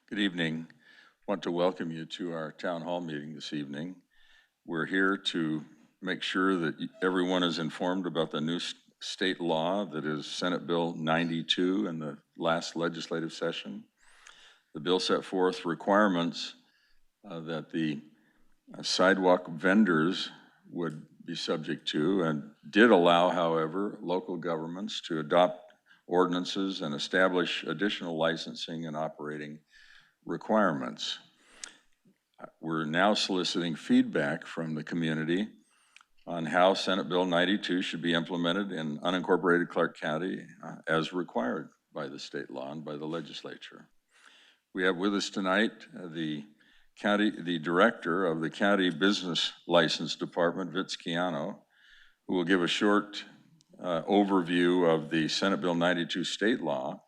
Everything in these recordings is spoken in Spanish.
Good evening. I want to welcome you to our town hall meeting this evening. We're here to make sure that everyone is informed about the new state law that is Senate Bill 92 in the last legislative session. The bill set forth requirements that the sidewalk vendors would be subject to and did allow, however, local governments to adopt ordinances and establish additional licensing and operating requirements. We're now soliciting feedback from the community on how Senate Bill 92 should be implemented in unincorporated Clark County as required by the state law and by the legislature. We have with us tonight the director of the County Business License Department, Vince Chiano, who will give a short overview of the Senate Bill 92 state law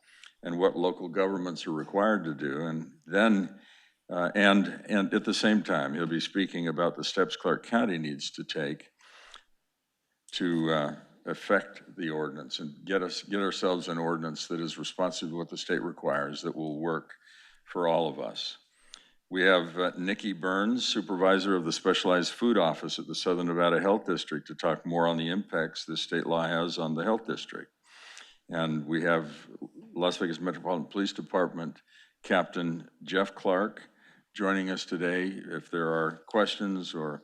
and what local governments are required to do. And then, and at the same time, he'll be speaking about the steps Clark County needs to take to affect the ordinance and get ourselves an ordinance that is responsive to what the state requires, that will work for all of us. We have Nikki Burns, supervisor of the Specialized Food Office at the Southern Nevada Health District, to talk more on the impacts this state law has on the health district. And we have Las Vegas Metropolitan Police Department Captain Jeff Clark joining us today. If there are questions or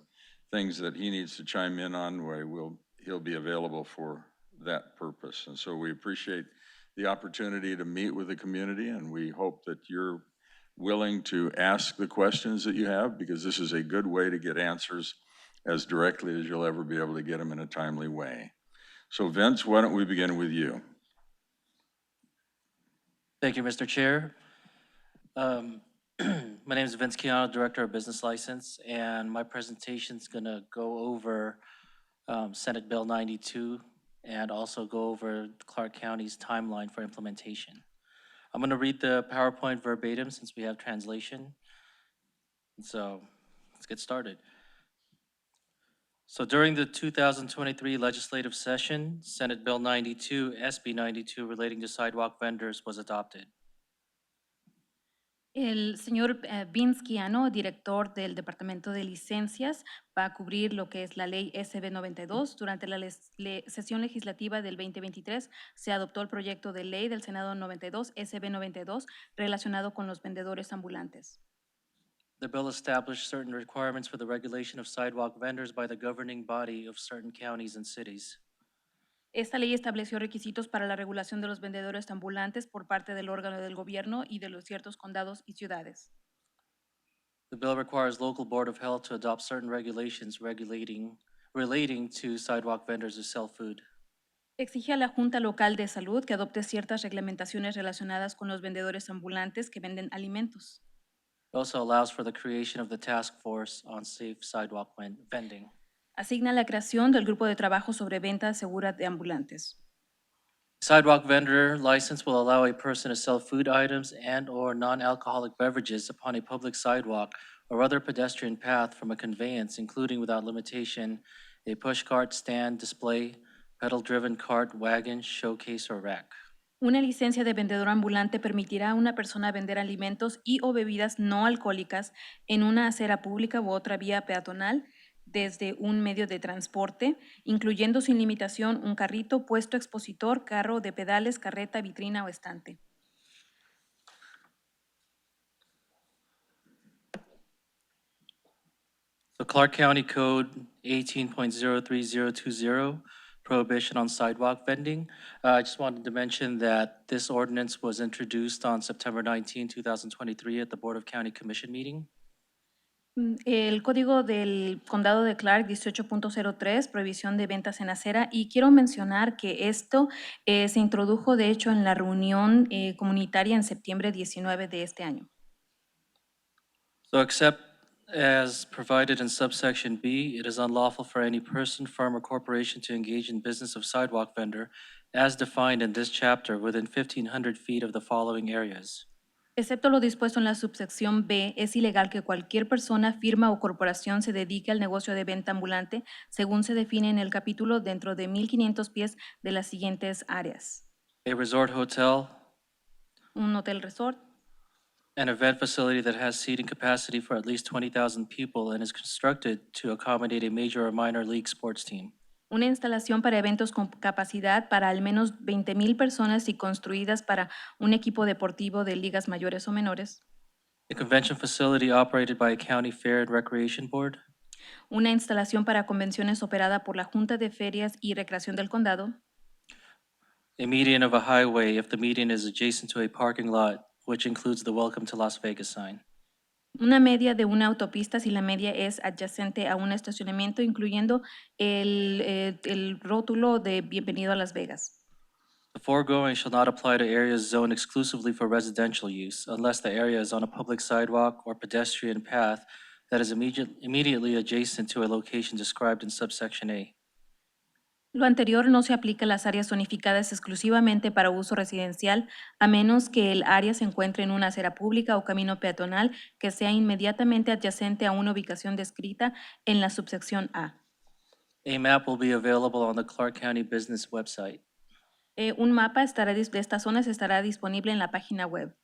things that he needs to chime in on, he'll be available for that purpose. And so we appreciate the opportunity to meet with the community, and we hope that you're willing to ask the questions that you have, because this is a good way to get answers as directly as you'll ever be able to get them in a timely way. So Vince, why don't we begin with you? Thank you, Mr. Chair. My name is Vince Chiano, Director of Business License, and my presentation is going to go over Senate Bill 92 and also go over Clark County's timeline for implementation. I'm going to read the PowerPoint verbatim since we have translation. So let's get started. So during the 2023 legislative session, Senate Bill 92, SB 92, relating to sidewalk vendors was adopted. El señor Vince Chiano, director del Departamento de Licencias, va a cubrir lo que es la ley SB 92. Durante la sesión legislativa del 2023 se adoptó el proyecto de ley del Senado 92, SB 92, relacionado con los vendedores ambulantes. The bill established certain requirements for the regulation of sidewalk vendors by the governing body of certain counties and cities. Esta ley estableció requisitos para la regulación de los vendedores ambulantes por parte del órgano del gobierno y de los ciertos condados y ciudades. The bill requires local board of health to adopt certain regulations relating to sidewalk vendors who sell food. Exige a la Junta Local de Salud que adopte ciertas reglamentaciones relacionadas con los vendedores ambulantes que venden alimentos. It also allows for the creation of the task force on safe sidewalk vending. Asigna la creación del grupo de trabajo sobre venta segura de ambulantes. Sidewalk vendor license will allow a person to sell food items and/or non-alcoholic beverages upon a public sidewalk or other pedestrian path from a conveyance, including without limitation, a push cart, stand, display, pedal-driven cart, wagon, showcase, or rack. Una licencia de vendedor ambulante permitirá a una persona vender alimentos y o bebidas no alcohólicas en una acera pública u otra vía peatonal desde un medio de transporte, incluyendo sin limitación un carrito, puesto expositor, carro de pedales, carreta, vitrina o estante. So Clark County Code 18.03020, Prohibition on Sidewalk Vending. I just wanted to mention that this ordinance was introduced on September 19, 2023 at the Board of County Commission meeting. El código del condado de Clark 18.03, prohibición de ventas en acera, y quiero mencionar que esto se introdujo de hecho en la reunión comunitaria en septiembre 19 de este año. So except as provided in subsection B, it is unlawful for any person, firm, or corporation to engage in business of sidewalk vendor as defined in this chapter within 1,500 feet of the following areas. Excepto lo dispuesto en la subsección B, es ilegal que cualquier persona, firma o corporación se dedique al negocio de venta ambulante, según se define en el capítulo, dentro de 1,500 pies de las siguientes áreas. A resort hotel, Un hotel resort, An event facility that has seating capacity for at least 20,000 people and is constructed to accommodate a major or minor league sports team. Una instalación para eventos con capacidad para al menos 20,000 personas y construidas para un equipo deportivo de ligas mayores o menores. A convention facility operated by a county fair and recreation board. Una instalación para convenciones operada por la Junta de Ferias y Recreación del Condado. A median of a highway if the median is adjacent to a parking lot, which includes the Welcome to Las Vegas sign. Una media de una autopista si la media es adyacente a un estacionamiento, incluyendo el rótulo de Bienvenido a Las Vegas. The foregoing shall not apply to areas zoned exclusively for residential use unless the area is on a public sidewalk or pedestrian path that is immediately adjacent to a location described in subsection A. Lo anterior no se aplica a las áreas zonificadas exclusivamente para uso residencial, a menos que el área se encuentre en una acera pública o camino peatonal que sea inmediatamente adyacente a una ubicación descrita en la subsección A. A map will be available on the Clark County Business website, Un mapa de estas zonas estará disponible en la página web.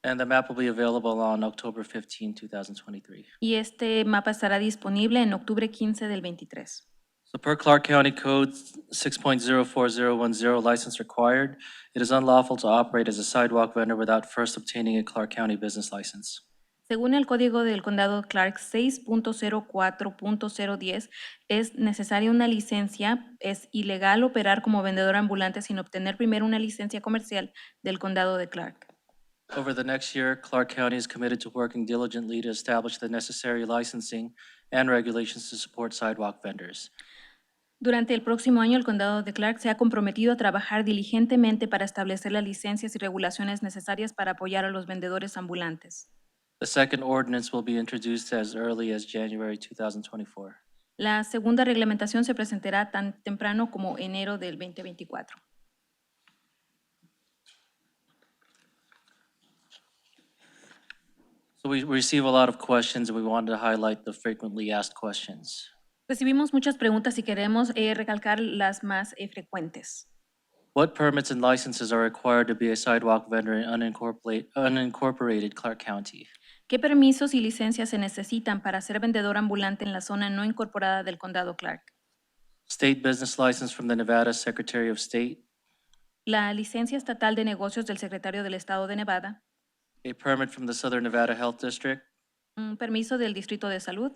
and the map will be available on October 15, 2023. Y este mapa estará disponible en octubre 15 del 23. So per Clark County Code 6.04010 license required, it is unlawful to operate as a sidewalk vendor without first obtaining a Clark County business license. Según el Código del Condado Clark 6.04.010, es necesaria una licencia. Es ilegal operar como vendedor ambulante sin obtener primero una licencia comercial del Condado de Clark. Over the next year, Clark County is committed to working diligently to establish the necessary licensing and regulations to support sidewalk vendors. Durante el próximo año, el Condado de Clark se ha comprometido a trabajar diligentemente para establecer las licencias y regulaciones necesarias para apoyar a los vendedores ambulantes. The second ordinance will be introduced as early as January 2024. La segunda reglamentación se presentará tan temprano como enero del 2024. So we receive a lot of questions, and we wanted to highlight the frequently asked questions. Recibimos muchas preguntas y queremos recalcar las más frecuentes. What permits and licenses are required to be a sidewalk vendor in unincorporated Clark County? ¿Qué permisos y licencias se necesitan para ser vendedor ambulante en la zona no incorporada del Condado Clark? State business license from the Nevada Secretary of State, La licencia estatal de negocios del secretario del Estado de Nevada, a permit from the Southern Nevada Health District, un permiso del Distrito de Salud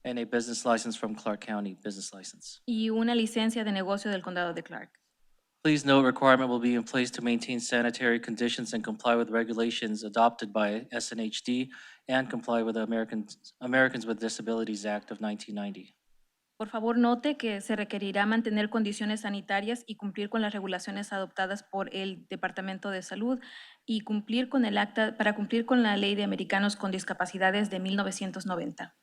and a business license from Clark County Business License. y una licencia de negocio del Condado de Clark. Please note, requirement will be in place to maintain sanitary conditions and comply with regulations adopted by SNHD and comply with the Americans with Disabilities Act of 1990. Por favor, note que se requerirá mantener condiciones sanitarias y cumplir con las regulaciones adoptadas por el Departamento de Salud y cumplir con el acta para cumplir con la Ley de Americanos con Discapacidades de 1990.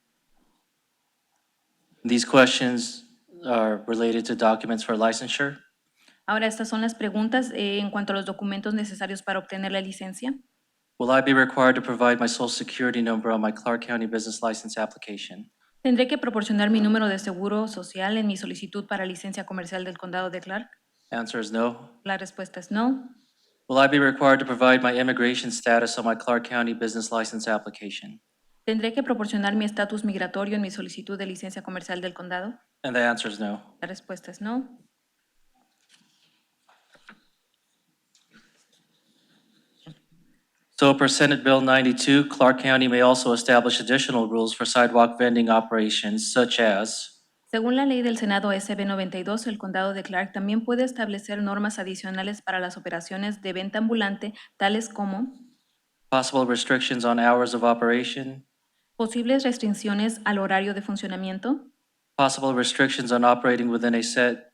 These questions are related to documents for licensure. Ahora, estas son las preguntas en cuanto a los documentos necesarios para obtener la licencia. Will I be required to provide my social security number on my Clark County business license application? ¿Tendré que proporcionar mi número de seguro social en mi solicitud para licencia comercial del Condado de Clark? Answer is no. La respuesta es no. Will I be required to provide my immigration status on my Clark County business license application? ¿Tendré que proporcionar mi estatus migratorio en mi solicitud de licencia comercial del condado? And the answer is no. La respuesta es no. So per Senate Bill 92, Clark County may also establish additional rules for sidewalk vending operations such as Según la ley del Senado SB 92, el condado de Clark también puede establecer normas adicionales para las operaciones de venta ambulante, tales como possible restrictions on hours of operation, posibles restricciones al horario de funcionamiento, possible restrictions on operating within a set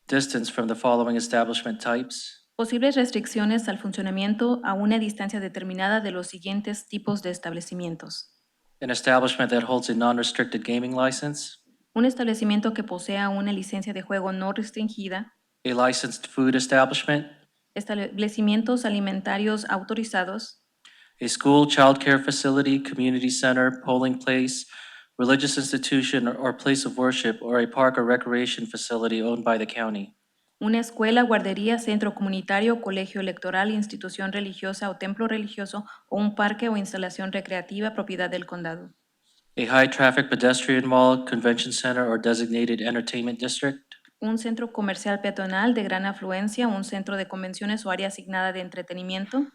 distance from the following establishment types, posibles restricciones al funcionamiento a una distancia determinada de los siguientes tipos de establecimientos. an establishment that holds a non-restricted gaming license, Un establecimiento que posea una licencia de juego no restringida, a licensed food establishment, establecimientos alimentarios autorizados, a school, child care facility, community center, polling place, religious institution or place of worship, or a park or recreation facility owned by the county. una escuela, guardería, centro comunitario, colegio electoral, institución religiosa o templo religioso o un parque o instalación recreativa propiedad del condado. A high-traffic pedestrian mall, convention center, or designated entertainment district. Un centro comercial peatonal de gran afluencia, un centro de convenciones o área asignada de entretenimiento.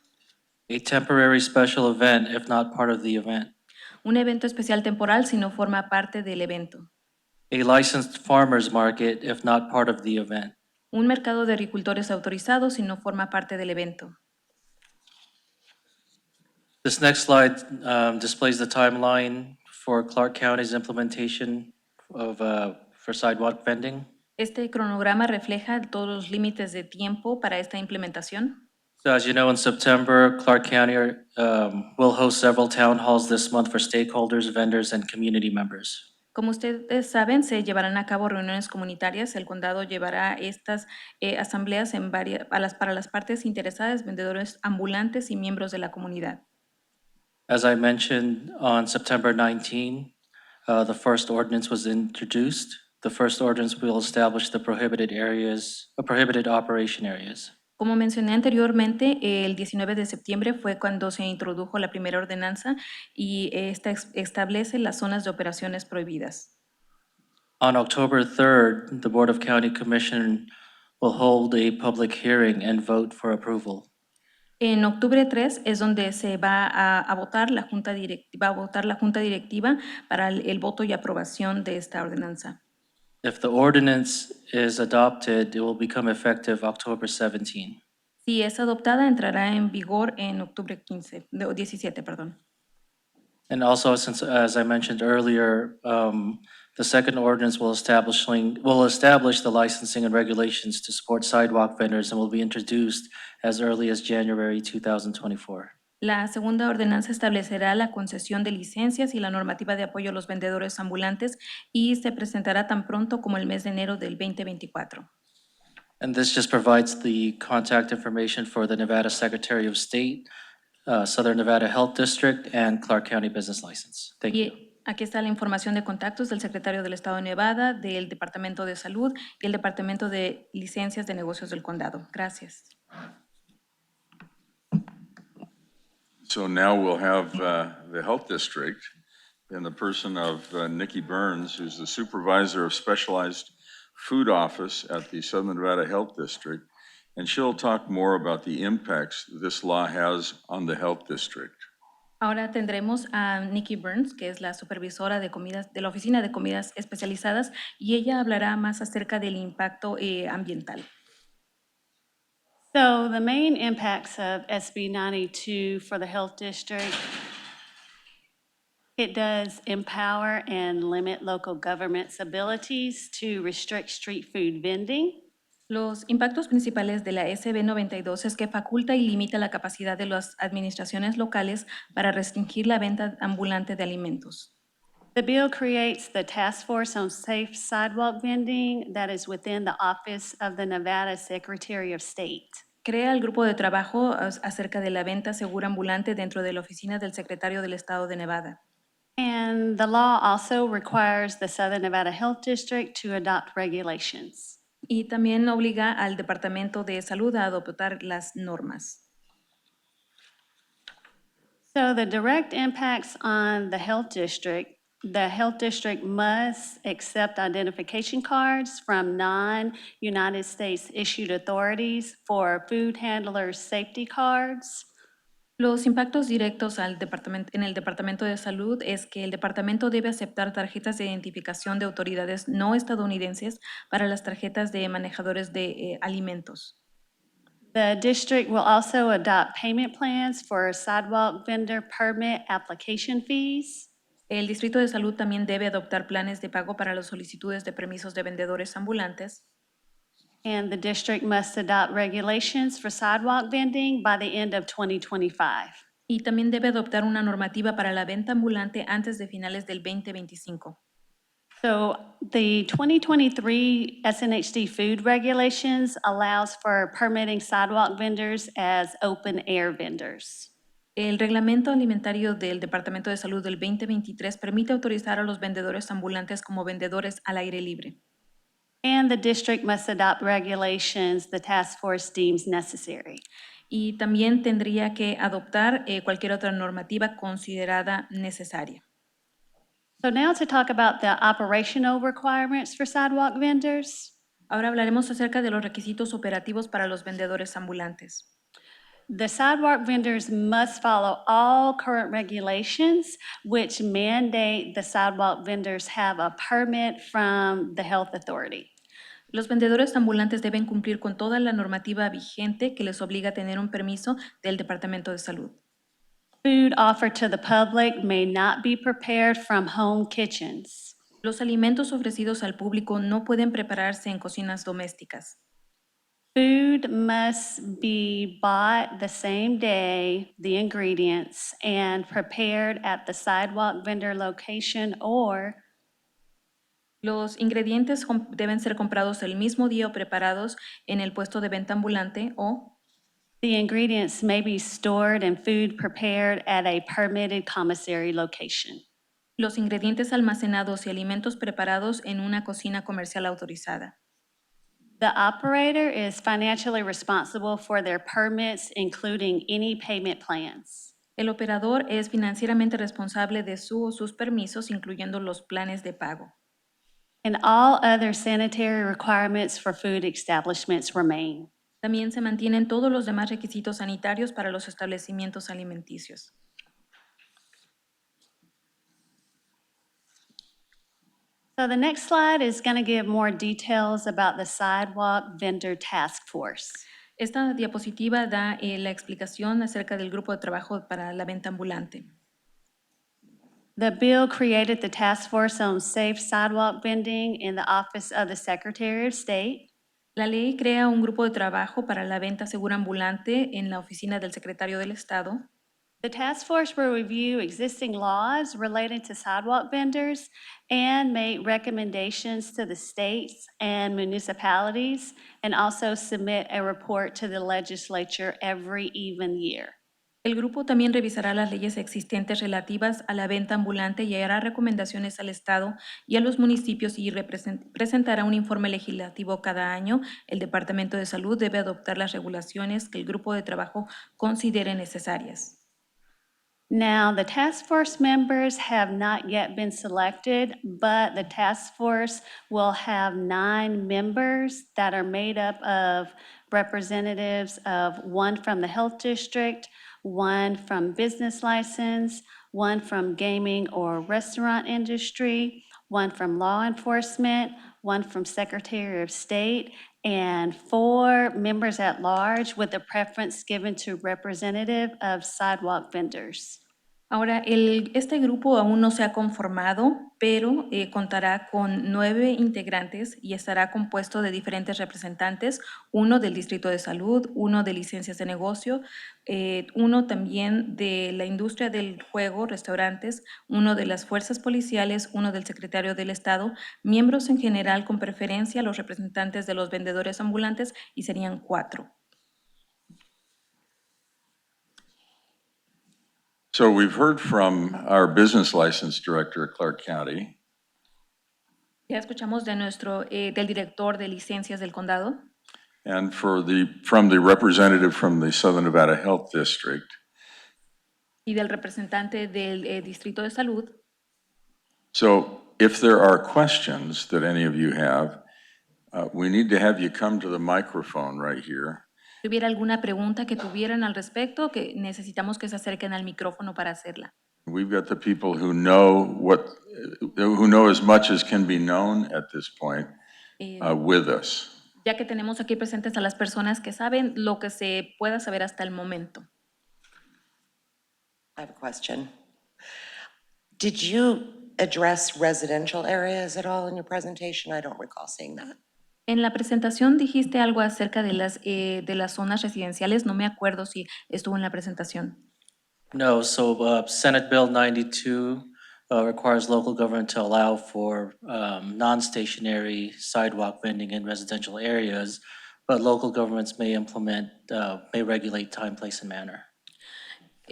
A temporary special event if not part of the event. Un evento especial temporal si no forma parte del evento. A licensed farmer's market if not part of the event. Un mercado de agricultores autorizado si no forma parte del evento. This next slide displays the timeline for Clark County's implementation of, for sidewalk vending. Este cronograma refleja todos los límites de tiempo para esta implementación. So as you know, in September, Clark County will host several town halls this month for stakeholders, vendors, and community members. Como ustedes saben, se llevarán a cabo reuniones comunitarias. El condado llevará estas asambleas para las partes interesadas, vendedores ambulantes y miembros de la comunidad. As I mentioned, on September 19, the first ordinance was introduced. The first ordinance will establish the prohibited operation areas. Como mencioné anteriormente, el 19 de septiembre fue cuando se introdujo la primera ordenanza y esta establece las zonas de operaciones prohibidas. On October 3rd, the Board of County Commission will hold a public hearing and vote for approval. En octubre 3 es donde se va a votar la junta directiva para el voto y aprobación de esta ordenanza. If the ordinance is adopted, it will become effective October 17. Si es adoptada, entrará en vigor en octubre 17, perdón. And also, since, as I mentioned earlier, the second ordinance will establish the licensing and regulations to support sidewalk vendors and will be introduced as early as January 2024. La segunda ordenanza establecerá la concesión de licencias y la normativa de apoyo a los vendedores ambulantes y se presentará tan pronto como el mes de enero del 2024. And this just provides the contact information for the Nevada Secretary of State, Southern Nevada Health District, and Clark County Business License. Thank you. Y aquí está la información de contactos del secretario del Estado de Nevada, del Departamento de Salud y el Departamento de Licencias de Negocios del Condado. Gracias. So now we'll have the Health District in the person of Nikki Burns, who's the Supervisor of Specialized Food Office at the Southern Nevada Health District, and she'll talk more about the impacts this law has on the Health District. Ahora tendremos a Nikki Burns, que es la supervisora de comidas de la Oficina de Comidas Especializadas, y ella hablará más acerca del impacto ambiental. So the main impacts of SB 92 for the Health District, it does empower and limit local government's abilities to restrict street food vending. Los impactos principales de la SB 92 es que faculta y limita la capacidad de las administraciones locales para restringir la venta ambulante de alimentos. The bill creates the Task Force on Safe Sidewalk Vending that is within the Office of the Nevada Secretary of State. Crea el grupo de trabajo acerca de la venta segura ambulante dentro de la oficina del secretario del Estado de Nevada. And the law also requires the Southern Nevada Health District to adopt regulations. Y también obliga al Departamento de Salud a adoptar las normas. So the direct impacts on the Health District must accept identification cards from non-United States issued authorities for food handlers' safety cards. Los impactos directos en el Departamento de Salud es que el departamento debe aceptar tarjetas de identificación de autoridades no estadounidenses para las tarjetas de manejadores de alimentos. The district will also adopt payment plans for sidewalk vendor permit application fees. El Distrito de Salud también debe adoptar planes de pago para las solicitudes de permisos de vendedores ambulantes. And the district must adopt regulations for sidewalk vending by the end of 2025. Y también debe adoptar una normativa para la venta ambulante antes de finales del 2025. So the 2023 SNHD food regulations allows for permitting sidewalk vendors as open air vendors. El reglamento alimentario del Departamento de Salud del 2023 permite autorizar a los vendedores ambulantes como vendedores al aire libre. And the district must adopt regulations the task force deems necessary. Y también tendría que adoptar cualquier otra normativa considerada necesaria. So now to talk about the operational requirements for sidewalk vendors. Ahora hablaremos acerca de los requisitos operativos para los vendedores ambulantes. The sidewalk vendors must follow all current regulations which mandate the sidewalk vendors have a permit from the health authority. Los vendedores ambulantes deben cumplir con toda la normativa vigente que les obliga a tener un permiso del Departamento de Salud. Food offered to the public may not be prepared from home kitchens. Los alimentos ofrecidos al público no pueden prepararse en cocinas domésticas. Food must be bought the same day, the ingredients, and prepared at the sidewalk vendor location or Los ingredientes deben ser comprados el mismo día o preparados en el puesto de venta ambulante o the ingredients may be stored and food prepared at a permitted commissary location. los ingredientes almacenados y alimentos preparados en una cocina comercial autorizada. The operator is financially responsible for their permits, including any payment plans. El operador es financieramente responsable de su o sus permisos, incluyendo los planes de pago. And all other sanitary requirements for food establishments remain. También se mantienen todos los demás requisitos sanitarios para los establecimientos alimenticios. So the next slide is going to give more details about the Sidewalk Vendor Task Force. Esta diapositiva da la explicación acerca del grupo de trabajo para la venta ambulante. The bill created the task force on safe sidewalk vending in the Office of the Secretary of State. La ley crea un grupo de trabajo para la venta segura ambulante en la oficina del secretario del Estado. The task force will review existing laws related to sidewalk vendors and make recommendations to the states and municipalities, and also submit a report to the legislature every even year. El grupo también revisará las leyes existentes relativas a la venta ambulante y hará recomendaciones al Estado y a los municipios y presentará un informe legislativo cada año. El Departamento de Salud debe adoptar las regulaciones que el grupo de trabajo considere necesarias. Now, the task force members have not yet been selected, but the task force will have 9 members that are made up of representatives of 1 from the health district, 1 from business license, 1 from gaming or restaurant industry, 1 from law enforcement, 1 from Secretary of State, and 4 members at large with a preference given to representative of sidewalk vendors. Ahora, este grupo aún no se ha conformado, pero contará con 9 integrantes y estará compuesto de diferentes representantes, 1 del Distrito de Salud, 1 de licencias de negocio, 1 también de la industria del juego, restaurantes, 1 de las fuerzas policiales, 1 del secretario del Estado, miembros en general con preferencia a los representantes de los vendedores ambulantes y serían 4. So we've heard from our business license director at Clark County, Ya escuchamos de del director de licencias del condado and from the representative from the Southern Nevada Health District. y del representante del Distrito de Salud. So if there are questions that any of you have, we need to have you come to the microphone right here. Si hubiera alguna pregunta que tuvieran al respecto, que necesitamos que se acerquen al micrófono para hacerla. We've got the people who know as much as can be known at this point with us. Ya que tenemos aquí presentes a las personas que saben lo que se pueda saber hasta el momento. I have a question. Did you address residential areas at all in your presentation? I don't recall seeing that. En la presentación dijiste algo acerca de las zonas residenciales. No me acuerdo si estuvo en la presentación. No, so Senate Bill 92 requires local government to allow for non-stationary sidewalk vending in residential areas, but local governments may regulate time, place, and manner.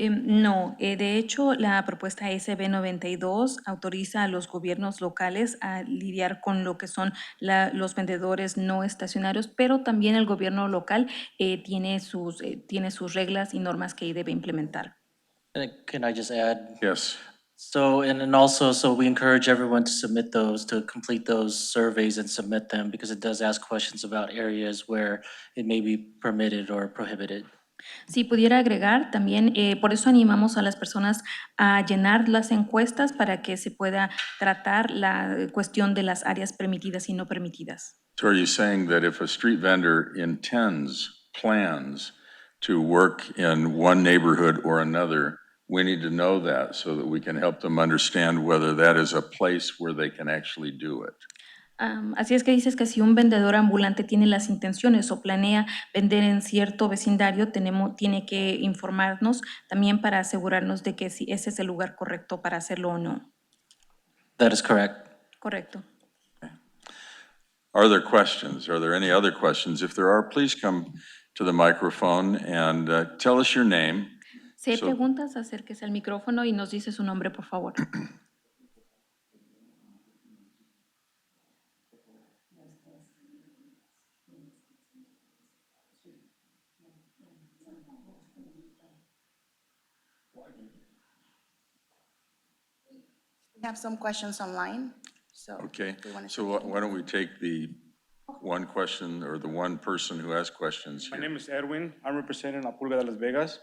No, de hecho, la propuesta SB 92 autoriza a los gobiernos locales a lidiar con lo que son los vendedores no estacionarios, pero también el gobierno local tiene sus reglas y normas que debe implementar. Can I just add? Yes. So, and also, so we encourage everyone to submit those, to complete those surveys and submit them, because it does ask questions about areas where it may be permitted or prohibited. Si pudiera agregar, también por eso animamos a las personas a llenar las encuestas para que se pueda tratar la cuestión de las áreas permitidas y no permitidas. So are you saying that if a street vendor plans to work in one neighborhood or another, we need to know that so that we can help them understand whether that is a place where they can actually do it? Así es que dices que si un vendedor ambulante tiene las intenciones o planea vender en cierto vecindario, tiene que informarnos también para asegurarnos de que si ese es el lugar correcto para hacerlo o no. That is correct. Correcto. Are there questions? Are there any other questions? If there are, please come to the microphone and tell us your name. Si hay So- preguntas, acérquese al micrófono y nos dice su nombre, por favor. We have some questions online, so. Okay, we wanna so why don't we take the one question or the one person who asked questions My here? name is Edwin. I'm representing La Pulga de Las Vegas.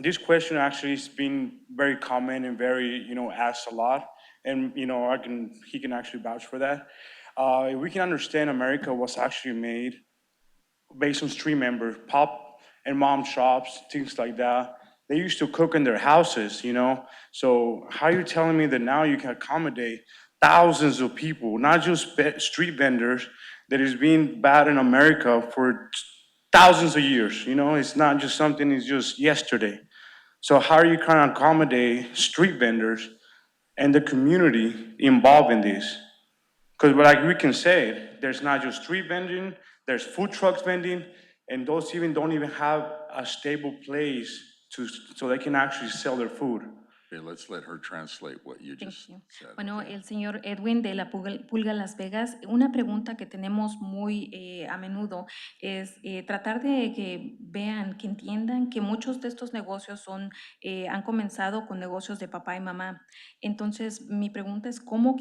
This question actually has been very common and very, asked a lot. And, he can actually vouch for that. If we can understand America was actually made based on street members, pop and mom shops, things like that. They used to cook in their houses, So how are you telling me that now you can accommodate thousands of people, not just street vendors, that is being bad in America for thousands of years, It's not just something, it's just yesterday. So how are you trying to accommodate street vendors and the community involved in this? Because like we can say, there's not just street vending, there's food trucks vending, and those don't even have a stable place so they can actually sell their food. Okay, let's let her translate what you Thank just you. said. Bueno, el señor Edwin de la Pulga Las Vegas, una pregunta que tenemos muy a menudo es tratar de que vean, que entiendan que muchos de estos negocios han comenzado con negocios de papá y mamá. Entonces, mi pregunta es, ¿cómo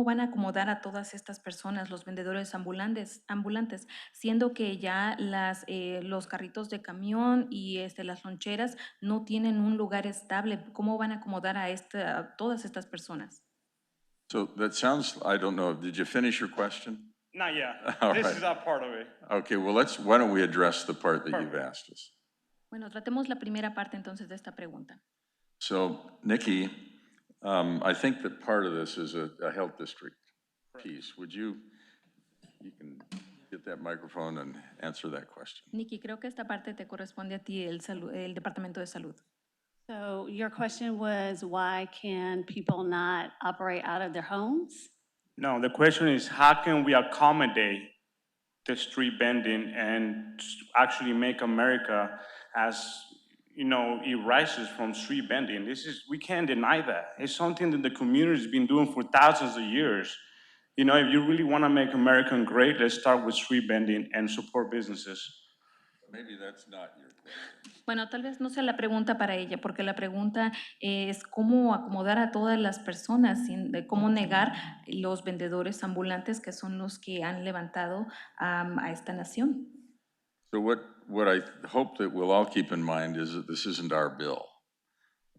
van a acomodar a todas estas personas, los vendedores ambulantes, siendo que ya los carritos de camión y las loncheras no tienen un lugar estable? ¿Cómo van a acomodar a todas estas personas? So that sounds, I don't know, did you finish your question? Not yet. All This right. is not part of it. Okay, well, why don't we address the part that you've asked us? Bueno, tratemos la primera parte entonces de esta pregunta. So, Nikki, I think that part of this is a health district piece. You can get that microphone and answer that question. Nikki, creo que esta parte te corresponde a ti, el Departamento de Salud. So your question was, why can people not operate out of their homes? No, the question is, how can we accommodate the street vending and actually make America as, it rises from street vending? We can't deny that. It's something that the community's been doing for thousands of years. If you really want to make America great, let's start with street vending and support businesses. Maybe that's not your question. Bueno, tal vez no sea la pregunta para ella, porque la pregunta es cómo acomodar a todas las personas, cómo negar los vendedores ambulantes que son los que han levantado a esta nación. So what I hope that we'll all keep in mind is that this isn't our bill,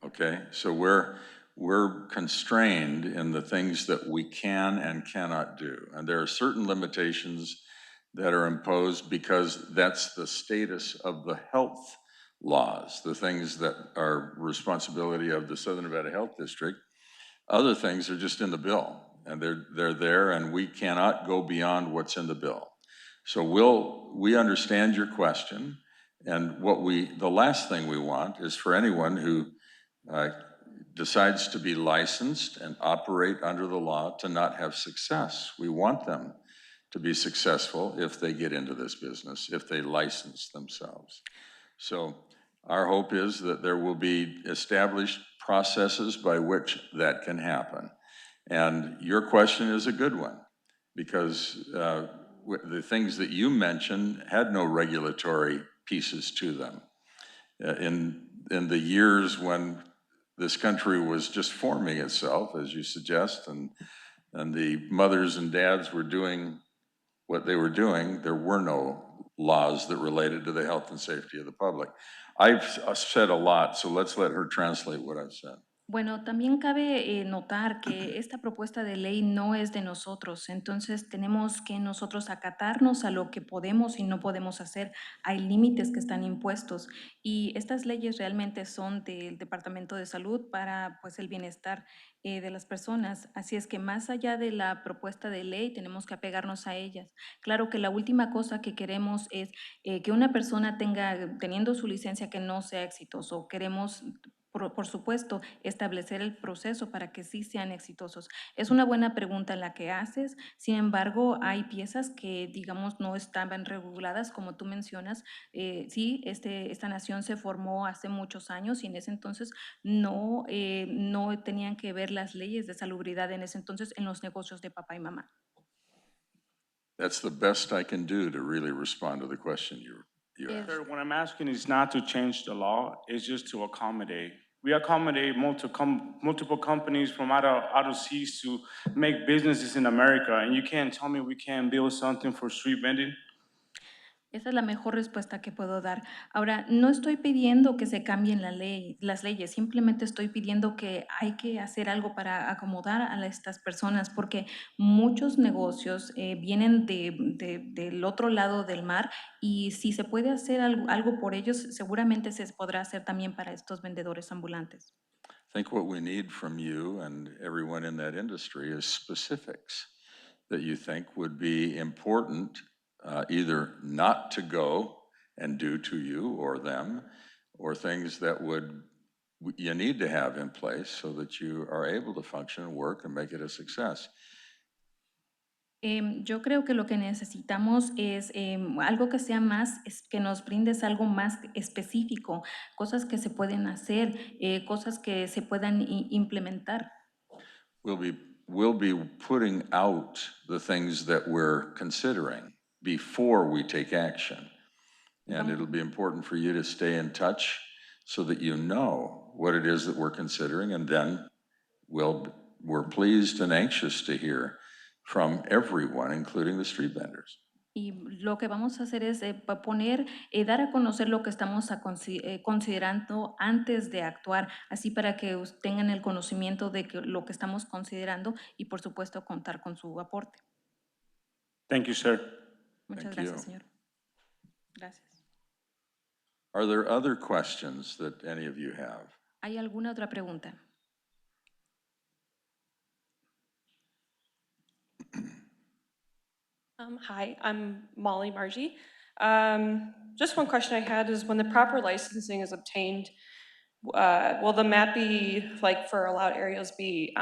okay? So we're constrained in the things that we can and cannot do. And there are certain limitations that are imposed because that's the status of the health laws, the things that are responsibility of the Southern Nevada Health District. Other things are just in the bill, and they're there, and we cannot go beyond what's in the bill. So we understand your question, and the last thing we want is for anyone who decides to be licensed and operate under the law to not have success. We want them to be successful if they get into this business, if they license themselves. So Our hope is that there will be established processes by which that can happen. And your question is a good one, because the things that you mentioned had no regulatory pieces to them. In the years when this country was just forming itself, as you suggest, and the mothers and dads were doing what they were doing, there were no laws that related to the health and safety of the public. I've said a lot, so let's let her translate what I've said. Bueno, también cabe notar que esta propuesta de ley no es de nosotros, entonces tenemos que nosotros acatarnos a lo que podemos y no podemos hacer. Hay límites que están impuestos y estas leyes realmente son del Departamento de Salud para pues el bienestar de las personas. Así es que más allá de la propuesta de ley tenemos que apegarnos a ellas. Claro que la última cosa que queremos es que una persona teniendo su licencia que no sea exitoso. Queremos por supuesto, establecer el proceso para que sí sean exitosos. Es una buena pregunta la que haces, sin embargo, hay piezas que, digamos, no estaban reguladas, como tú mencionas. Sí, esta nación se formó hace muchos años y en ese entonces no tenían que ver las leyes de salubridad en ese entonces en los negocios de papá y mamá. That's the best I can do to really respond to the question you asked. Sir, what I'm asking is not to change the law, it's just to accommodate. We accommodate multiple companies from out of seas to make businesses in America, and you can't tell me we can't build something for street vending? Esa es la mejor respuesta que puedo dar. Ahora, no estoy pidiendo que se cambien las leyes, simplemente estoy pidiendo que hay que hacer algo para acomodar a estas personas, porque muchos negocios vienen del otro lado del mar y si se puede hacer algo por ellos, seguramente se podrá hacer también para estos vendedores ambulantes. I think what we need from you and everyone in that industry is specifics that you think would be important, either not to go and do to you or them, or things that you need to have in place so that you are able to function, work, and make it a success. Yo creo que lo que necesitamos es algo que sea que nos brindes algo más específico, cosas que se pueden hacer, cosas que se puedan implementar. We'll be putting out the things that we're considering before we take action. And it'll be important for you to stay in touch so that you know what it is that we're considering, and then we're pleased and anxious to hear from everyone, including the street vendors. Y lo que vamos a hacer es dar a conocer lo que estamos considerando antes de actuar, así para que tengan el conocimiento de lo que estamos considerando y por supuesto contar con su aporte. Thank you, sir. Muchas Thank gracias, you. señor. Gracias. Are there other questions that any of you have? ¿Hay alguna otra pregunta? Hi, I'm Molly Margie. Just one question I had is when the proper licensing is obtained, will the map be, like for allowed areas, be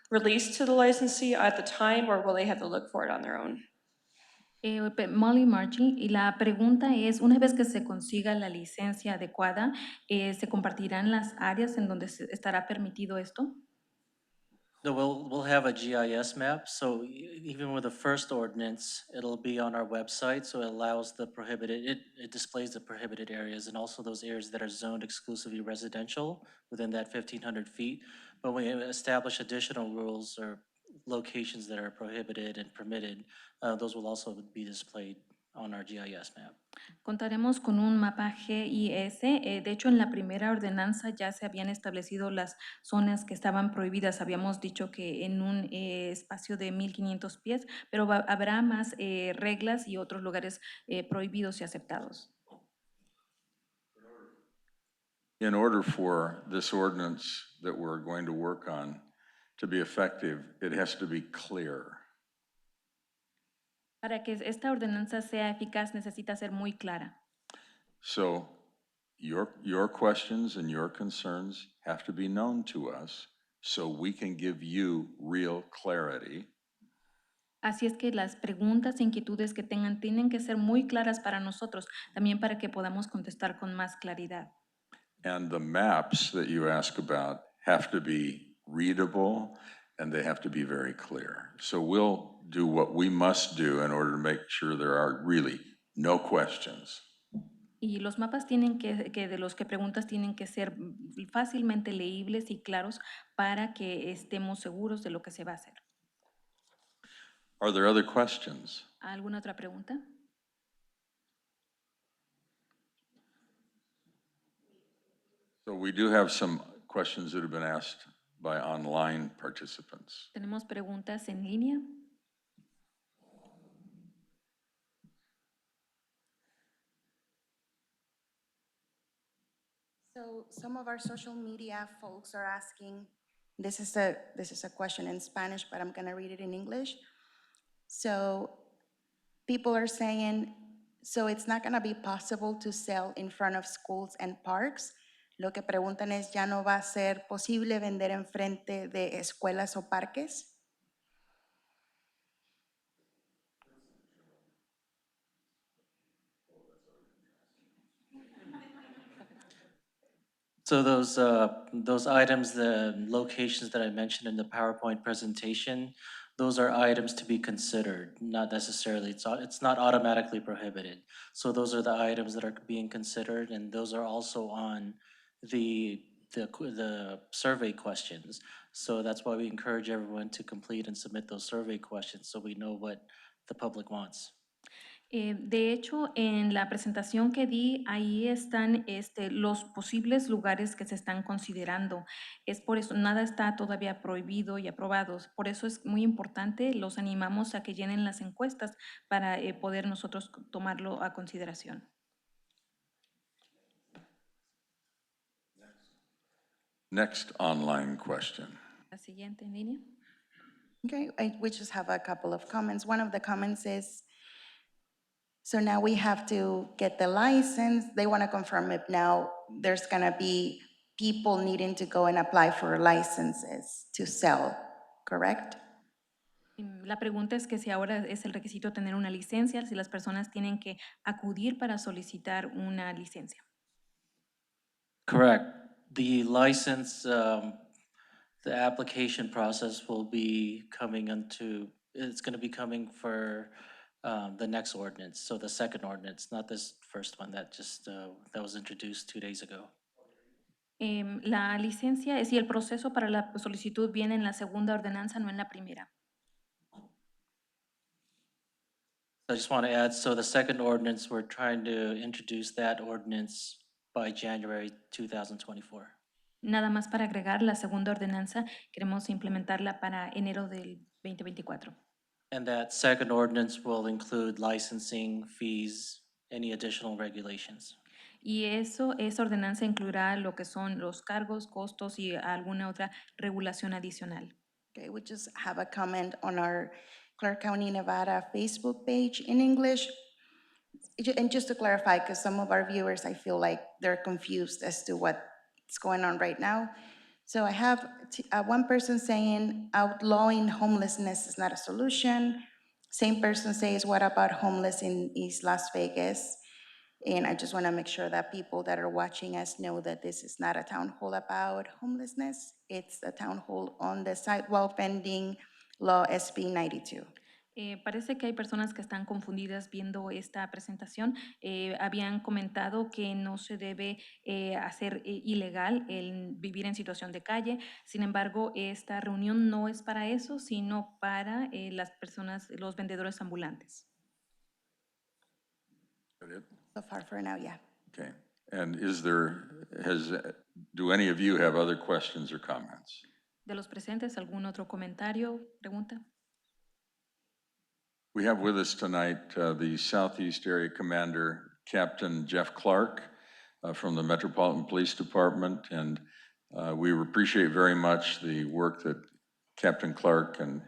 released to the licensee at the time, or will they have to look for it on their own? Molly Margie, y la pregunta es, una vez que se consiga la licencia adecuada, ¿se compartirán las áreas en donde estará permitido esto? No, we'll have a GIS map, so even with the first ordinance, it'll be on our website, so it allows the it displays the prohibited areas and also those areas that are zoned exclusively residential within that 1,500 feet. But when we establish additional rules or locations that are prohibited and permitted, those will also be displayed on our GIS map. Contaremos con un mapa GIS. De hecho, en la primera ordenanza ya se habían establecido las zonas que estaban prohibidas. Habíamos dicho que en un espacio de 1,500 pies, pero habrá más reglas y otros lugares prohibidos y aceptados. In order for this ordinance that we're going to work on to be effective, it has to be clear. Para que esta ordenanza sea eficaz necesita ser muy clara. So your questions and your concerns have to be known to us so we can give you real clarity. Así es que las preguntas e inquietudes que tengan tienen que ser muy claras para nosotros, también para que podamos contestar con más claridad. And the maps that you ask about have to be readable and they have to be very clear. So we'll do what we must do in order to make sure there are really no questions. Y los mapas tienen que de los que preguntas tienen que ser fácilmente leíbles y claros para que estemos seguros de lo que se va a hacer. Are there other questions? ¿Alguna otra pregunta? So we do have some questions that have been asked by online participants. ¿Tenemos preguntas en línea? So some of our social media folks are asking, this is a question in Spanish, but I'm gonna read it in English. So people are saying, so it's not gonna be possible to sell in front of schools and parks. Lo que preguntan es, ¿ya no va a ser posible vender en frente de escuelas o parques? So those items, the locations that I mentioned in the PowerPoint presentation, those are items to be considered, not necessarily, it's not automatically prohibited. So those are the items that are being considered, and those are also on the survey questions. So that's why we encourage everyone to complete and submit those survey questions so we know what the public wants. De hecho, en la presentación que di, ahí están los posibles lugares que se están considerando. Es por eso, nada está todavía prohibido y aprobado. Por eso es muy importante, los animamos a que llenen las encuestas para poder nosotros tomarlo a consideración. Next online question. La siguiente en línea. Okay, we just have a couple of comments. One of the comments is, so now we have to get the license. They want to confirm if now there's going to be people needing to go and apply for licenses to sell, correct? La pregunta es que si ahora es el requisito tener una licencia, si las personas tienen que acudir para solicitar una licencia. Correct. The license, the application process will be coming it's going to be coming for the next ordinance, so the second ordinance, not this first one that was introduced 2 days ago. La licencia es y el proceso para la solicitud viene en la segunda ordenanza, no en la primera. I just want to add, so the second ordinance, we're trying to introduce that ordinance by January 2024. Nada más para agregar la segunda ordenanza, queremos implementarla para enero del 2024. And that second ordinance will include licensing, fees, any additional regulations. Y esa ordenanza incluirá lo que son los cargos, costos y alguna otra regulación adicional. Okay, we just have a comment on our Clark County, Nevada Facebook page in English. And just to clarify, because some of our viewers, I feel like they're confused as to what's going on right now. So I have one person saying outlawing homelessness is not a solution. Same person says, what about homeless in East Las Vegas? And I just want to make sure that people that are watching us know that this is not a town hall about homelessness. It's a town hall on the sidewalk vending law SB 92. Parece que hay personas que están confundidas viendo esta presentación. Habían comentado que no se debe hacer ilegal el vivir en situación de calle. Sin embargo, esta reunión no es para eso, sino para las personas, los vendedores ambulantes. Is that it? So far for now, yeah. Okay. And do any of you have other questions or comments? De los presentes, ¿algún otro comentario, pregunta? We have with us tonight the Southeast Area Commander, Captain Jeff Clark, from the Metropolitan Police Department. And we appreciate very much the work that Captain Clark and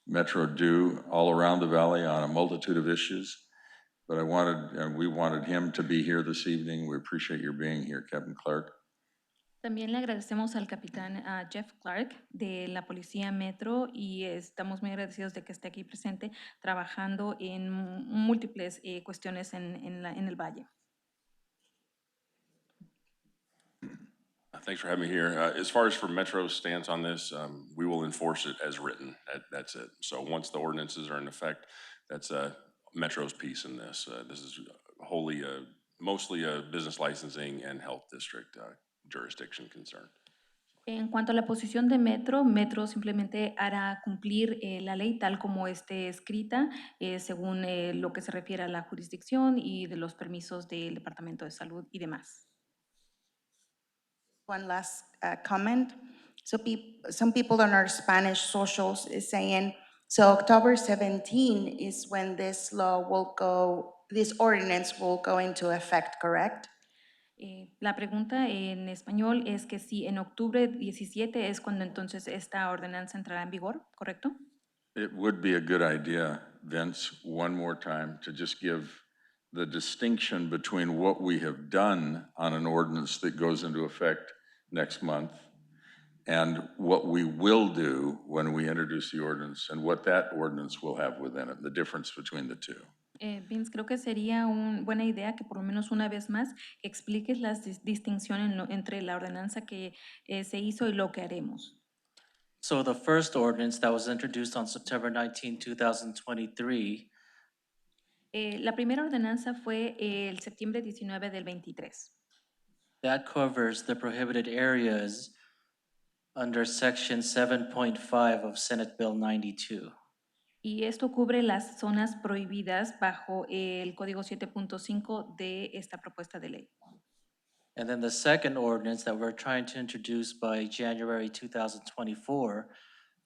Metro do all around the valley on a multitude of issues. But we wanted him to be here this evening. We appreciate your being here, Captain Clark. También le agradecemos al capitán Jeff Clark de la Policía Metro y estamos muy agradecidos de que esté aquí presente trabajando en múltiples cuestiones en el Valle. Thanks for having me here. As far as for Metro's stance on this, we will enforce it as written. That's it. So once the ordinances are in effect, that's Metro's piece in this. This is wholly, mostly a business licensing and health district jurisdiction concern. En cuanto a la posición de Metro, Metro simplemente hará cumplir la ley tal como esté escrita, según lo que se refiere a la jurisdicción y de los permisos del Departamento de Salud y demás. One last comment. So some people on our Spanish socials is saying, so October 17 is when this law will go, this ordinance will go into effect, correct? La pregunta en español es que si en octubre 17 es cuando entonces esta ordenanza entrará en vigor, ¿correcto? It would be a good idea, Vince, one more time, to just give the distinction between what we have done on an ordinance that goes into effect next month and what we will do when we introduce the ordinance and what that ordinance will have within it, the difference between the two. Vince, creo que sería una buena idea que por lo menos una vez más expliques la distinción entre la ordenanza que se hizo y lo que haremos. So the first ordinance that was introduced on September 19, 2023, La primera ordenanza fue el septiembre 19 del 23. that covers the prohibited areas under Section 7.5 of Senate Bill 92. Y esto cubre las zonas prohibidas bajo el Código 7.5 de esta propuesta de ley. And then the second ordinance that we're trying to introduce by January 2024,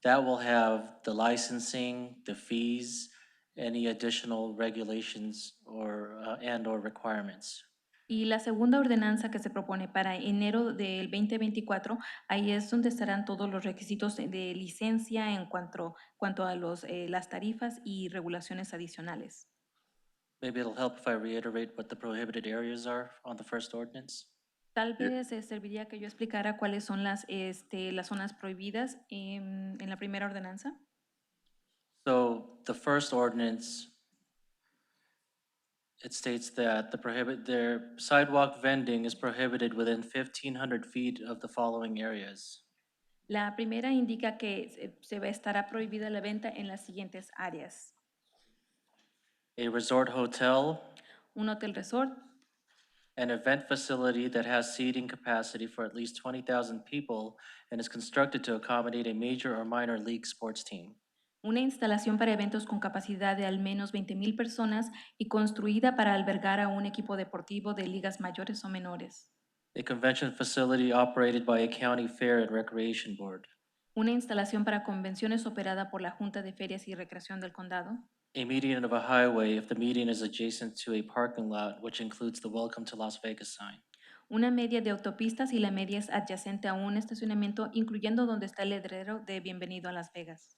that will have the licensing, the fees, any additional regulations or and/or requirements. Y la segunda ordenanza que se propone para enero del 2024, ahí es donde estarán todos los requisitos de licencia en cuanto a las tarifas y regulaciones adicionales. Maybe it'll help if I reiterate what the prohibited areas are on the first ordinance. Tal vez serviría que yo explicara cuáles son las zonas prohibidas en la primera ordenanza. So the first ordinance, it states that their sidewalk vending is prohibited within 1,500 feet of the following areas: La primera indica que estará prohibida la venta en las siguientes áreas. a resort hotel, Un hotel resort, an event facility that has seating capacity for at least 20,000 people and is constructed to accommodate a major or minor league sports team. una instalación para eventos con capacidad de al menos 20,000 personas y construida para albergar a un equipo deportivo de ligas mayores o menores. A convention facility operated by a county fair and recreation board. Una instalación para convenciones operada por la Junta de Ferias y Recreación del Condado. A median of a highway if the median is adjacent to a parking lot, which includes the Welcome to Las Vegas sign. Una media de autopistas y la media es adyacente a un estacionamiento, incluyendo donde está el letrero de Bienvenido a Las Vegas.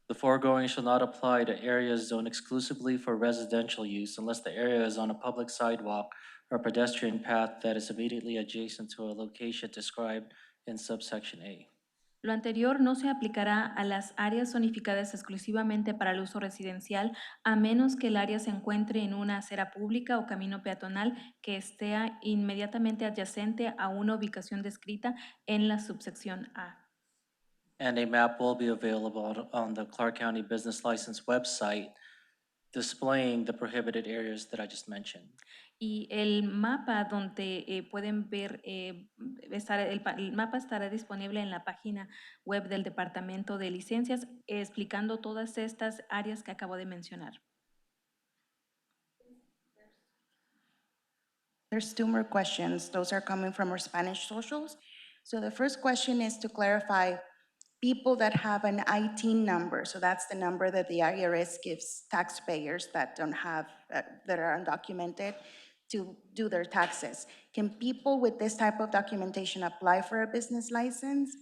The foregoing shall not apply to areas zoned exclusively for residential use unless the area is on a public sidewalk or pedestrian path that is immediately adjacent to a location described in subsection A. Lo anterior no se aplicará a las áreas zonificadas exclusivamente para el uso residencial, a menos que el área se encuentre en una acera pública o camino peatonal que esté inmediatamente adyacente a una ubicación descrita en la subsección A. And a map will be available on the Clark County Business License website displaying the prohibited areas that I just mentioned. Y el mapa donde pueden ver, el mapa estará disponible en la página web del Departamento de Licencias, explicando todas estas áreas que acabo de mencionar. There's two more questions. Those are coming from our Spanish socials. So the first question is to clarify people that have an IT number. So that's the number that the IRS gives taxpayers that don't have, that are undocumented to do their taxes. Can people with this type of documentation apply for a business license?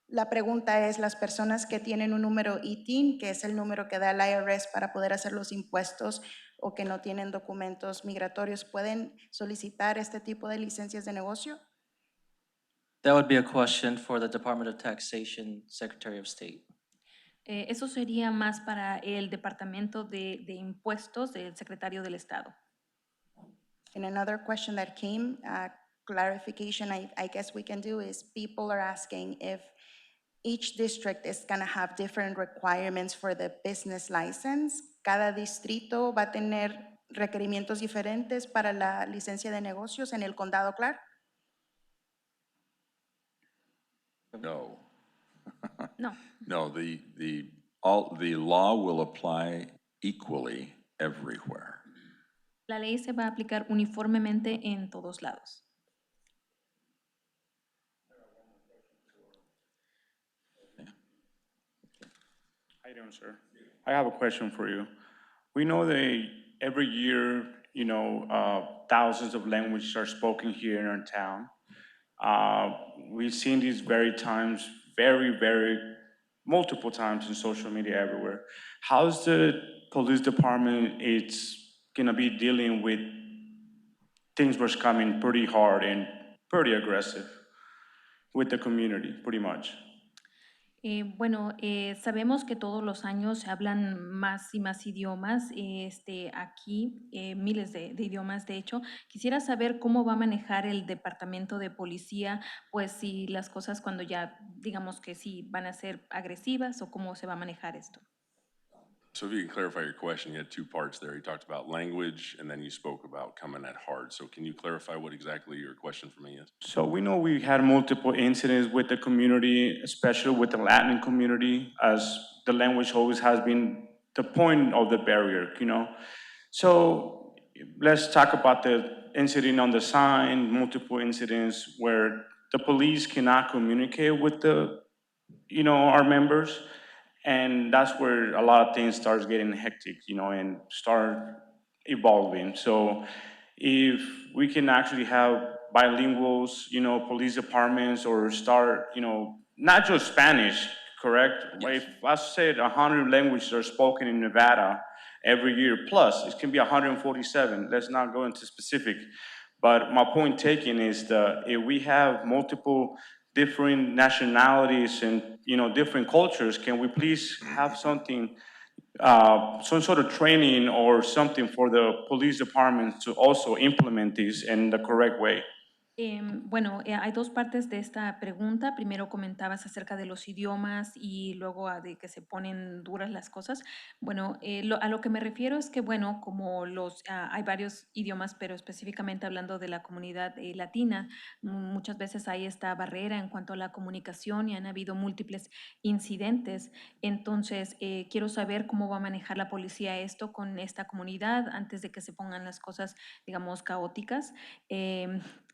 La pregunta es, las personas que tienen un número ITIN, que es el número que da el IRS para poder hacer los impuestos o que no tienen documentos migratorios, ¿pueden solicitar este tipo de licencias de negocio? That would be a question for the Department of Taxation, Secretary of State. Eso sería más para el Departamento de Impuestos del Secretario del Estado. And another question that came, clarification I guess we can do is people are asking if each district is going to have different requirements for the business license. Cada distrito va a tener requerimientos diferentes para la licencia de negocios en el condado, Clark. No. No. No, the law will apply equally everywhere. La ley se va a aplicar uniformemente en todos lados. How you doing, sir? I have a question for you. We know that every year, thousands of languages are spoken here in our town. We've seen these very, multiple times in social media everywhere. How's the police department it's gonna be dealing with things was coming pretty hard and pretty aggressive with the community, pretty much? Bueno, sabemos que todos los años se hablan más y más idiomas, aquí miles de idiomas, de hecho. Quisiera saber cómo va a manejar el departamento de policía, pues si las cosas cuando ya digamos que sí van a ser agresivas o cómo se va a manejar esto. So if you can clarify your question, you had two parts there. You talked about language, and then you spoke about coming at hard. So can you clarify what exactly your question for me is? So we know we had multiple incidents with the community, especially with the Latin community, as the language always has been the point of the barrier. So let's talk about the incident on the sign, multiple incidents where the police cannot communicate with our members. And that's where a lot of things starts getting hectic, and start evolving. So if we can actually have bilinguals, police departments, or start, not just Spanish, correct? Yes. If I said 100 languages are spoken in Nevada every year, plus it can be 147. Let's not go into specific. But my point taken is that if we have multiple different nationalities and different cultures, can we please have something, some sort of training or something for the police department to also implement this in the correct way? Bueno, hay dos partes de esta pregunta. Primero comentabas acerca de los idiomas y luego de que se ponen duras las cosas. Bueno, a lo que me refiero es que, bueno, como hay varios idiomas, pero específicamente hablando de la comunidad latina, muchas veces hay esta barrera en cuanto a la comunicación y han habido múltiples incidentes. Entonces, quiero saber cómo va a manejar la policía esto con esta comunidad antes de que se pongan las cosas, digamos, caóticas.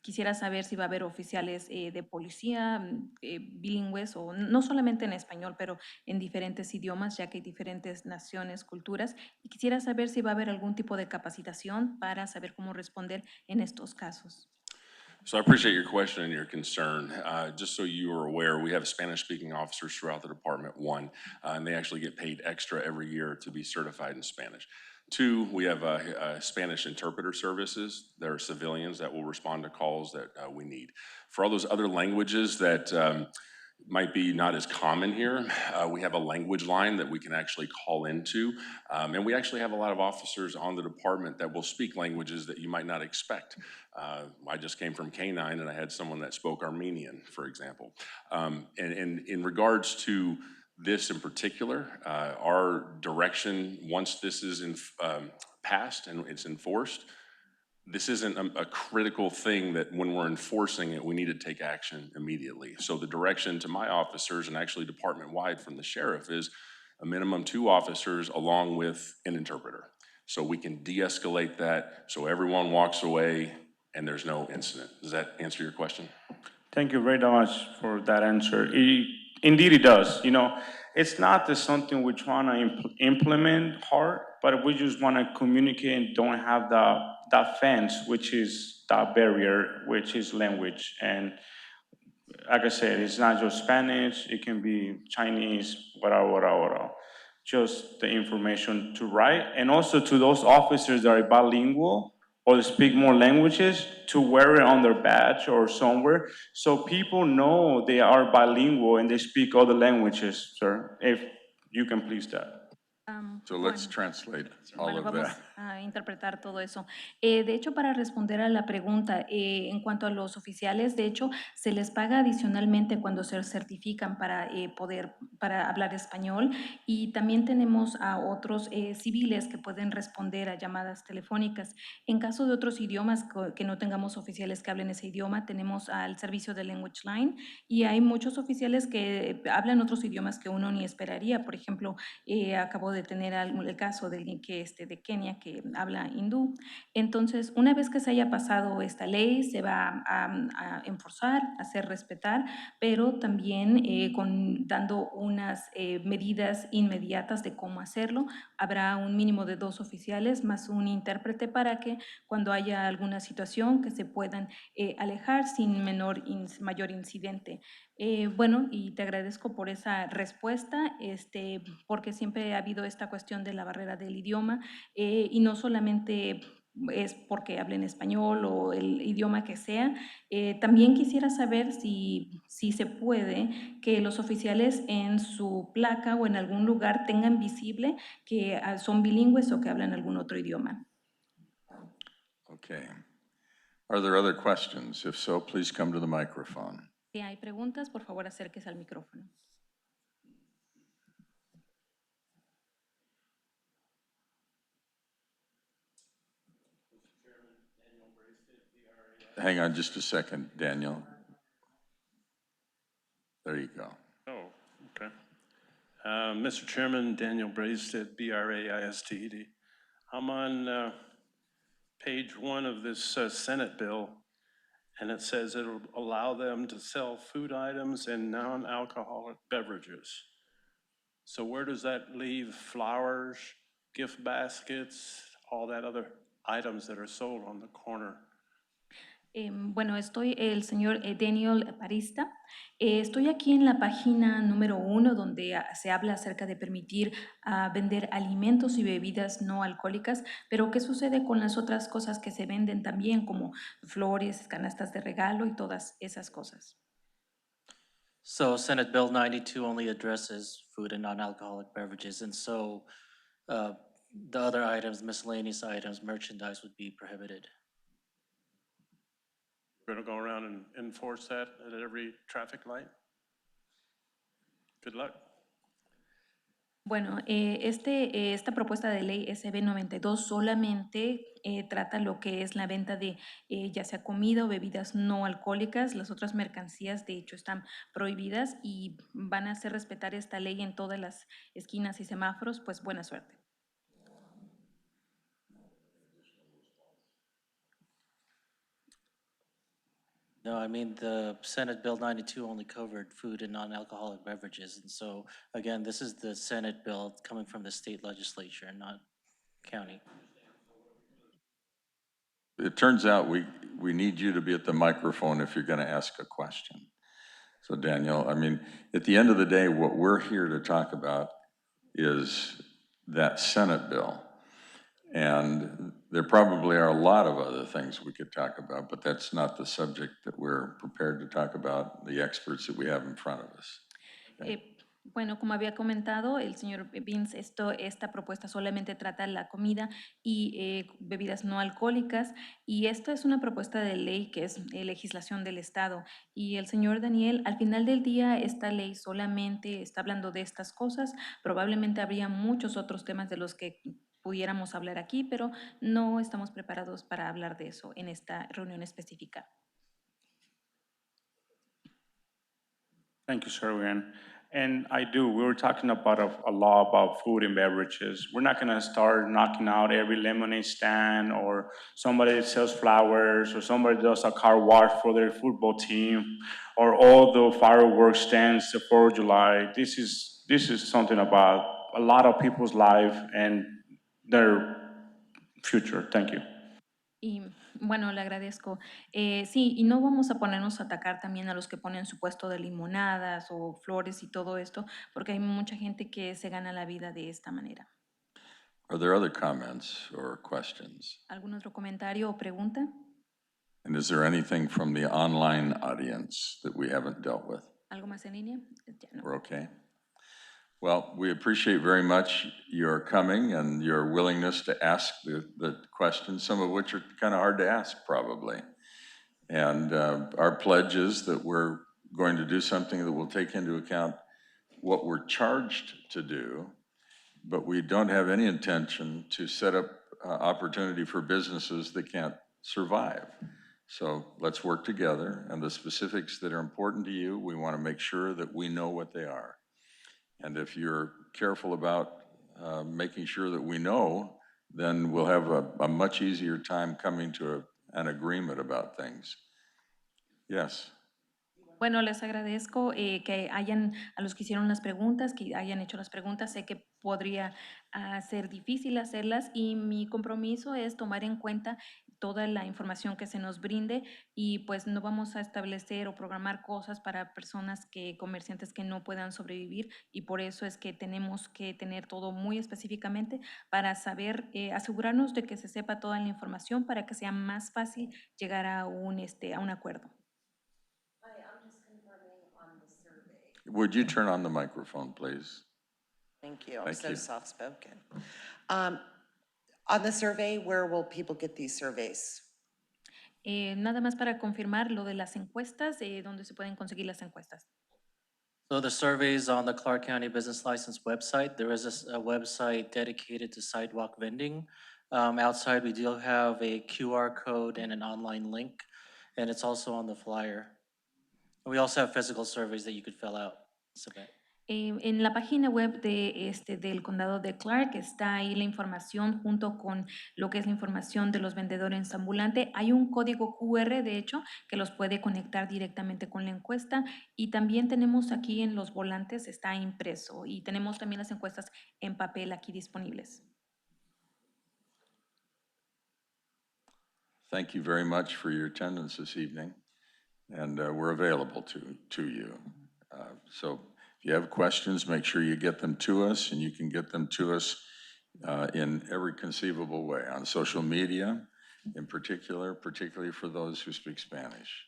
Quisiera saber si va a haber oficiales de policía bilingües o no solamente en español, pero en diferentes idiomas, ya que hay diferentes naciones, culturas. Y quisiera saber si va a haber algún tipo de capacitación para saber cómo responder en estos casos. So I appreciate your question and your concern. Just so you are aware, we have Spanish-speaking officers throughout the department, one, and they actually get paid extra every year to be certified in Spanish. Two, we have Spanish interpreter services. There are civilians that will respond to calls that we need. For all those other languages that might be not as common here, we have a language line that we can actually call into. And we actually have a lot of officers on the department that will speak languages that you might not expect. I just came from K-9 and I had someone that spoke Armenian, for example. And in regards to this in particular, our direction, once this is passed and it's enforced, this isn't a critical thing that when we're enforcing it, we need to take action immediately. So the direction to my officers, and actually department-wide from the sheriff, is a minimum 2 officers along with an interpreter. So we can de-escalate that so everyone walks away and there's no incident. Does that answer your question? Thank you very much for that answer. Indeed, it does. It's not just something we're trying to implement hard, but we just want to communicate and don't have that fence, which is that barrier, which is language. And like I said, it's not just Spanish, it can be Chinese, whatever. Just the information to write. And also to those officers that are bilingual or speak more languages, to wear it on their badge or somewhere, so people know they are bilingual and they speak other languages, sir, if you can please that. So let's Bueno. translate all Bueno, of vamos that. a interpretar todo eso. De hecho, para responder a la pregunta, en cuanto a los oficiales, de hecho, se les paga adicionalmente cuando se certifican para para hablar español, y también tenemos a otros civiles que pueden responder a llamadas telefónicas. En caso de otros idiomas que no tengamos oficiales que hablen ese idioma, tenemos al servicio de Language Line, y hay muchos oficiales que hablan otros idiomas que uno ni esperaría. Por ejemplo, acabo de tener el caso de alguien de Kenia que habla hindú. Entonces, una vez que se haya pasado esta ley, se va a enforzar, a hacer respetar, pero también dando unas medidas inmediatas de cómo hacerlo. Habrá un mínimo de 2 oficiales más un intérprete para que cuando haya alguna situación que se puedan alejar sin mayor incidente. Bueno, y te agradezco por esa respuesta, porque siempre ha habido esta cuestión de la barrera del idioma, y no solamente es porque hablen español o el idioma que sea. También quisiera saber si se puede que los oficiales en su placa o en algún lugar tengan visible que son bilingües o que hablan algún otro idioma. Okay. Are there other questions? If so, please come to the microphone. Si hay preguntas, por favor acérquese al micrófono. Hang on just a second, Daniel. There you go. Oh, okay. Mr. Chairman, Daniel Braisted, B-R-A-I-S-T-E-D. I'm on page 1 of this Senate bill, and it says it'll allow them to sell food items and non-alcoholic beverages. So where does that leave flowers, gift baskets, all that other items that are sold on the corner? Bueno, el señor Daniel Parista. Estoy aquí en la página número 1 donde se habla acerca de permitir vender alimentos y bebidas no alcohólicas, pero ¿qué sucede con las otras cosas que se venden también, como flores, canastas de regalo y todas esas cosas? So Senate Bill 92 only addresses food and non-alcoholic beverages, and so the other items, miscellaneous items, merchandise would be prohibited. We're gonna go around and enforce that at every traffic light? Good luck. Bueno, esta propuesta de ley SB 92 solamente trata lo que es la venta de ya sea comida o bebidas no alcohólicas. Las otras mercancías, de hecho, están prohibidas y van a hacer respetar esta ley en todas las esquinas y semáforos. Pues buena suerte. No, I mean, the Senate Bill 92 only covered food and non-alcoholic beverages. And so, again, this is the Senate bill coming from the state legislature, not county. It turns out we need you to be at the microphone if you're going to ask a question. So Daniel, I mean, at the end of the day, what we're here to talk about is that Senate bill. And there probably are a lot of other things we could talk about, but that's not the subject that we're prepared to talk about, the experts that we have in front of us. Bueno, como había comentado el señor Vince, esta propuesta solamente trata la comida y bebidas no alcohólicas, y esto es una propuesta de ley que es legislación del Estado. Y el señor Daniel, al final del día, esta ley solamente está hablando de estas cosas. Probablemente habría muchos otros temas de los que pudiéramos hablar aquí, pero no estamos preparados para hablar de eso en esta reunión específica. Thank you, Sherwin. And we were talking about a law about food and beverages. We're not gonna start knocking out every lemonade stand or somebody that sells flowers or somebody does a car wash for their football team or all the fireworks stands the 4th of July. This is something about a lot of people's life and their future. Thank you. Y bueno, le agradezco. Sí, y no vamos a ponernos a atacar también a los que ponen su puesto de limonadas o flores y todo esto, porque hay mucha gente que se gana la vida de esta manera. Are there other comments or questions? ¿Algún otro comentario o pregunta? And is there anything from the online audience that we haven't dealt with? ¿Algo más en línea? Ya no. We're okay? Well, we appreciate very much your coming and your willingness to ask the questions, some of which are kind of hard to ask, probably. And our pledge is that we're going to do something that will take into account what we're charged to do, but we don't have any intention to set up opportunity for businesses that can't survive. So let's work together, and the specifics that are important to you, we want to make sure that we know what they are. And if you're careful about making sure that we know, then we'll have a much easier time coming to an agreement about things. Yes. Bueno, les agradezco que hayan, a los que hicieron las preguntas, que hayan hecho las preguntas. Sé que podría ser difícil hacerlas y mi compromiso es tomar en cuenta toda la información que se nos brinde y pues no vamos a establecer o programar cosas para personas comerciantes que no puedan sobrevivir y por eso es que tenemos que tener todo muy específicamente para saber, asegurarnos de que se sepa toda la información para que sea más fácil llegar a un acuerdo. Would you turn on the microphone, please? Thank you, I'm Thank so you. soft-spoken. On the survey, where will people get these surveys? Nada más para confirmar lo de las encuestas, ¿dónde se pueden conseguir las encuestas? So the surveys on the Clark County Business License website, there is a website dedicated to sidewalk vending. Outside, we do have a QR code and an online link, and it's also on the flyer. We also have physical surveys that you could fill out, submit. En la página web del condado de Clark está ahí la información junto con lo que es la información de los vendedores ambulantes. Hay un código QR, de hecho, que los puede conectar directamente con la encuesta y también tenemos aquí en los volantes, está impreso y tenemos también las encuestas en papel aquí disponibles. Thank you very much for your attendance this evening, and we're available to you. So if you have questions, make sure you get them to us, and you can get them to us in every conceivable way, on social media in particular, particularly for those who speak Spanish.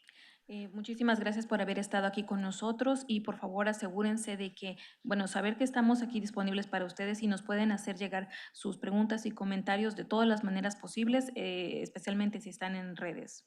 Muchísimas gracias por haber estado aquí con nosotros y por favor asegúrense de que, bueno, saber que estamos aquí disponibles para ustedes y nos pueden hacer llegar sus preguntas y comentarios de todas las maneras posibles, especialmente si están en redes.